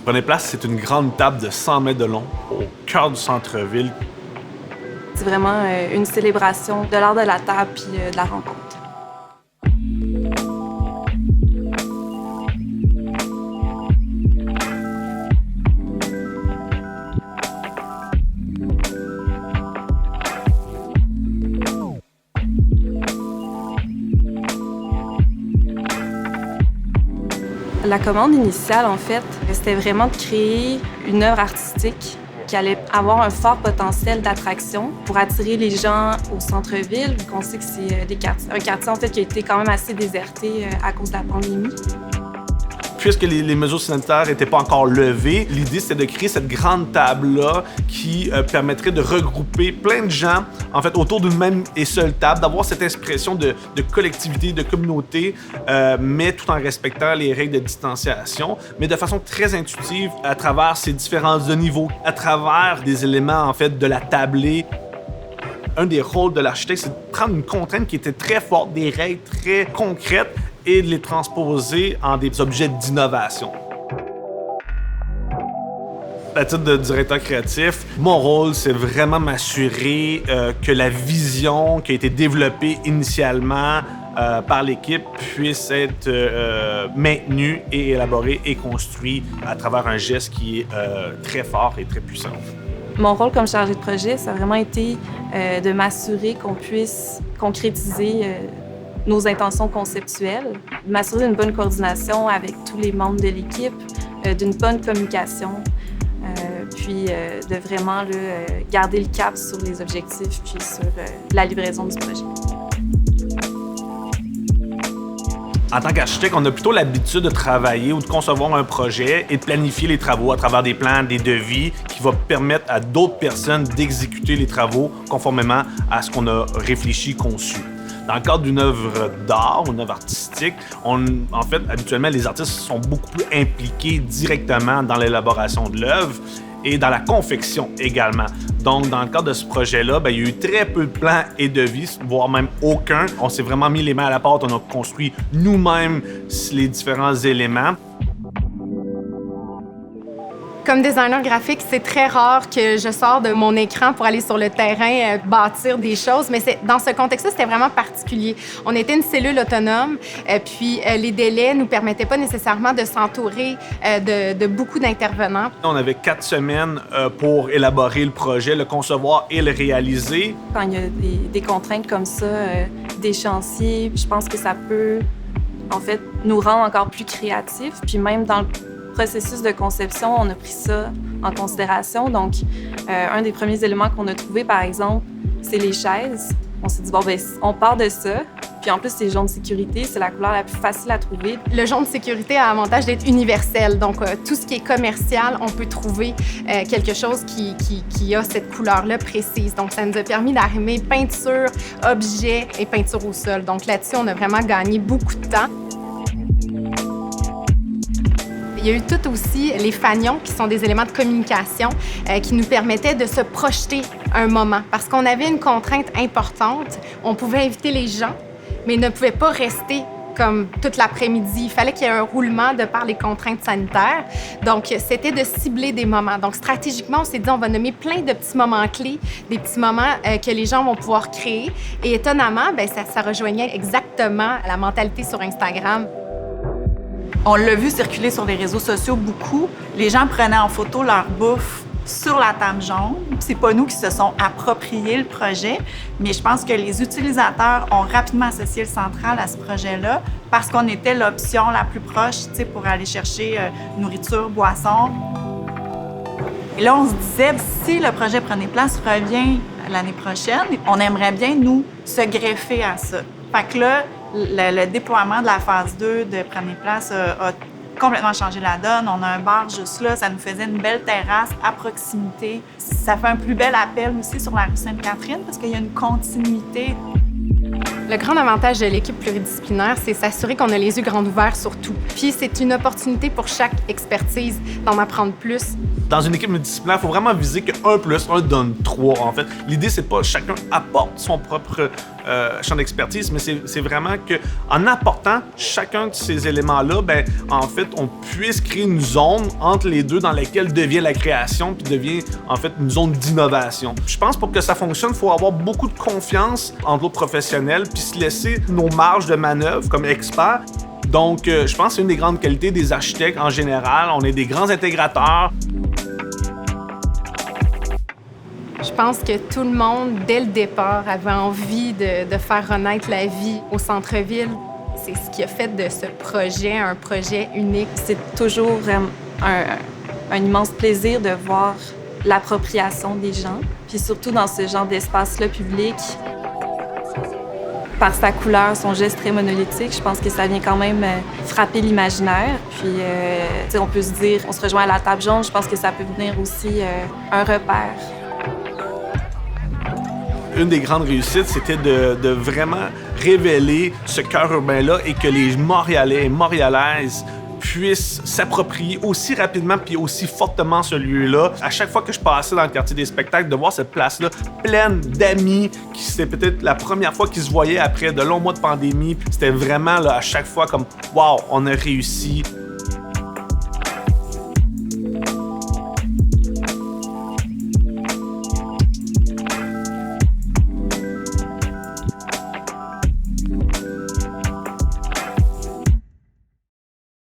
Prenez place, c'est une grande table de 100 mètres de long au cœur du centre-ville. C'est vraiment une célébration de l'art de la table puis de la rencontre. La commande initiale, en fait, c'était vraiment de créer une œuvre artistique qui allait avoir un fort potentiel d'attraction pour attirer les gens au centre-ville, vu qu'on sait que c'est un quartier en fait, qui a été quand même assez déserté à cause de la pandémie. Puisque les mesures sanitaires n'étaient pas encore levées, l'idée, c'était de créer cette grande table-là qui permettrait de regrouper plein de gens, en fait, autour d'une même et seule table, d'avoir cette expression de collectivité, de communauté, mais tout en respectant les règles de distanciation, mais de façon très intuitive à travers ces différents niveaux, à travers des éléments, en fait, de la tablée. Un des rôles de l'architecte, c'est de prendre une contrainte qui était très forte, des règles très concrètes, et de les transposer en des objets d'innovation. À titre de directeur créatif, mon rôle, c'est vraiment m'assurer que la vision qui a été développée initialement par l'équipe puisse être maintenue et élaborée et construite à travers un geste qui est très fort et très puissant. Mon rôle comme chargée de projet, ça a vraiment été de m'assurer qu'on puisse concrétiser nos intentions conceptuelles, m'assurer d'une bonne coordination avec tous les membres de l'équipe, d'une bonne communication, puis de vraiment garder le cap sur les objectifs puis sur la livraison du projet. En tant qu'architecte, on a plutôt l'habitude de travailler ou de concevoir un projet et de planifier les travaux à travers des plans, des devis qui vont permettre à d'autres personnes d'exécuter les travaux conformément à ce qu'on a réfléchi, conçu. Dans le cadre d'une œuvre d'art, une œuvre artistique, en fait, habituellement, les artistes sont beaucoup plus impliqués directement dans l'élaboration de l'œuvre et dans la confection également. Donc, dans le cadre de ce projet-là, il y a eu très peu de plans et devis, voire même aucun. On s'est vraiment mis les mains à la pâte, on a construit nous-mêmes les différents éléments. Comme designer graphique, c'est très rare que je sors de mon écran pour aller sur le terrain bâtir des choses, mais dans ce contexte-là, c'était vraiment particulier. On était une cellule autonome, puis les délais nous permettaient pas nécessairement de s'entourer de beaucoup d'intervenants. On avait 4 semaines pour élaborer le projet, le concevoir et le réaliser. Quand il y a des contraintes comme ça, d'échéancier, je pense que ça peut, en fait, nous rendre encore plus créatifs, puis même dans le processus de conception, on a pris ça en considération. Donc, un des premiers éléments qu'on a trouvé, par exemple, c'est les chaises. On s'est dit, on part de ça. Puis en plus, c'est jaune de sécurité, c'est la couleur la plus facile à trouver. Le jaune de sécurité a l'avantage d'être universel. Donc, tout ce qui est commercial, on peut trouver quelque chose qui a cette couleur-là précise. Donc, ça nous a permis d'arrimer peinture, objets et peinture au sol. Donc, là-dessus, on a vraiment gagné beaucoup de temps. Il y a eu tout aussi les fanions, qui sont des éléments de communication qui nous permettaient de se projeter un moment. Parce qu'on avait une contrainte importante, on pouvait inviter les gens, mais ne pouvait pas rester comme toute l'après-midi. Il fallait qu'il y ait un roulement de par les contraintes sanitaires. Donc, c'était de cibler des moments. Donc, stratégiquement, on s'est dit, on va nommer plein de petits moments clés, des petits moments que les gens vont pouvoir créer. Et étonnamment, ça rejoignait exactement la mentalité sur Instagram. On l'a vu circuler sur les réseaux sociaux beaucoup. Les gens prenaient en photo leur bouffe sur la table jaune. C'est pas nous qui se sont appropriés le projet, mais je pense que les utilisateurs ont rapidement associé le central à ce projet-là parce qu'on était l'option la plus proche, pour aller chercher nourriture, boisson. Et là, on se disait, si le projet Prenez place revient l'année prochaine, on aimerait bien, nous, se greffer à ça. Fait que là, le déploiement de la phase 2 de Prenez place a complètement changé la donne. On a un bar juste là, ça nous faisait une belle terrasse à proximité. Ça fait un plus bel appel aussi sur la rue Sainte-Catherine parce qu'il y a une continuité. Le grand avantage de l'équipe pluridisciplinaire, c'est s'assurer qu'on a les yeux grands ouverts sur tout. Puis c'est une opportunité pour chaque expertise d'en apprendre plus. Dans une équipe multidisciplinaire, il faut vraiment viser que 1 + 1 donne 3, en fait. L'idée, c'est pas chacun apporte son propre champ d'expertise, mais c'est vraiment qu'en apportant chacun de ces éléments-là, ben, en fait, on puisse créer une zone entre les deux dans laquelle devient la création, puis devient, en fait, une zone d'innovation. Je pense pour que ça fonctionne, il faut avoir beaucoup de confiance entre l'autre professionnel, puis se laisser nos marges de manœuvre comme experts. Donc, je pense que c'est une des grandes qualités des architectes en général. On est des grands intégrateurs. Je pense que tout le monde, dès le départ, avait envie de faire renaître la vie au centre-ville. C'est ce qui a fait de ce projet un projet unique. C'est toujours un immense plaisir de voir l'appropriation des gens, puis surtout dans ce genre d'espace-là public. Par sa couleur, son geste très monolithique, je pense que ça vient quand même frapper l'imaginaire. Puis, on peut se dire, on se rejoint à la table jaune, je pense que ça peut devenir aussi un repère. Une des grandes réussites, c'était de vraiment révéler ce cœur urbain-là et que les Montréalais et Montréalaises puissent s'approprier aussi rapidement puis aussi fortement ce lieu-là. À chaque fois que je passais dans le quartier des spectacles, de voir cette place-là pleine d'amis qui c'était peut-être la première fois qu'ils se voyaient après de longs mois de pandémie, c'était vraiment là, à chaque fois comme « Wow, on a réussi ».